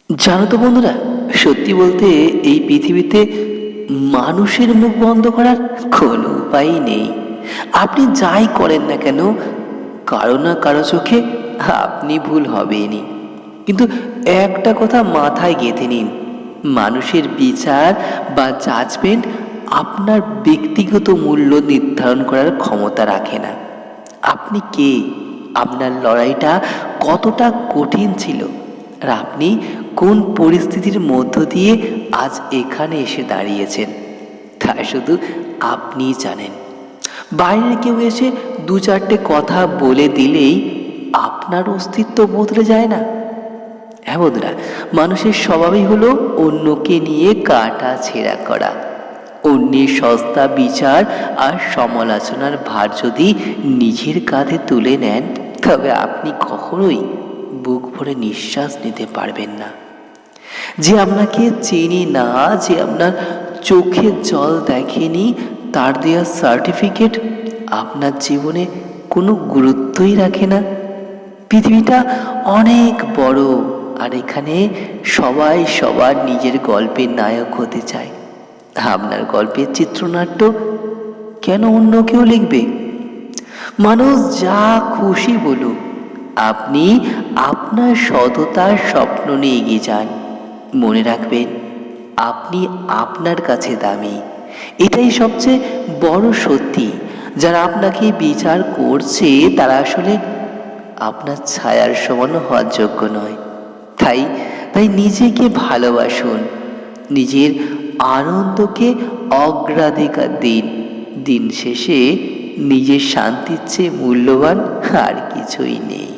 জানো তো বন্ধুরা, সত্যি বলতে এই পৃথিবীতে মানুষের মুখ বন্ধ করার কোনো উপায়ই নেই। আপনি যাই করেন না কেন, কারো না কারো চোখে আপনি ভুল হবেনই। কিন্তু একটা কথা মাথায় গেঁথে নিন, মানুষের বিচার বা জাজমেন্ট আপনার ব্যক্তিগত মূল্য নির্ধারণ করার ক্ষমতা রাখে না। আপনি কে, আপনার লড়াইটা কতটা কঠিন ছিল, আর আপনি কোন পরিস্থিতির মধ্য দিয়ে আজ এখানে এসে দাঁড়িয়েছেন, তা শুধু আপনিই জানেন। বাইরের কেউ এসে দু চারটে কথা বলে দিলেই আপনার অস্তিত্ব বদলে যায় না। হ্যাঁ বন্ধুরা, মানুষের স্বভাবই হলো অন্যকে নিয়ে কাটা ছেঁড়া করা। অন্যের সস্তা বিচার আর সমালোচনার ভার যদি নিজের কাঁধে তুলে নেন, তবে আপনি কখনোই বুক ভরে নিঃশ্বাস নিতে পারবেন না। যে আপনাকে চেনে না, যে আপনার চোখে জল দেখেনি, তার দেওয়া সার্টিফিকেট আপনার জীবনে কোনো গুরুত্বই রাখে না। পৃথিবীটা অনেক বড়, আর এখানে সবাই সবার নিজের গল্পের নায়ক হতে চায়। আপনার গল্পের চিত্রনাট্য কেন অন্য কেউ লিখবে? মানুষ যা খুশি বলুক, আপনি আপনার সততার স্বপ্ন নিয়ে এগিয়ে যান। মনে রাখবেন, আপনি আপনার কাছে দামি। এটাই সবচেয়ে বড় সত্যি। যারা আপনাকে বিচার করছে তারা আসলে আপনার ছায়ার সমান হওয়ার যোগ্য নয়। তাই তাই নিজেকে ভালোবাসুন, নিজের আনন্দকে অগ্রাধিকার দিন। দিন শেষে নিজের শান্তির চেয়ে মূল্যবান আর কিছুই নেই।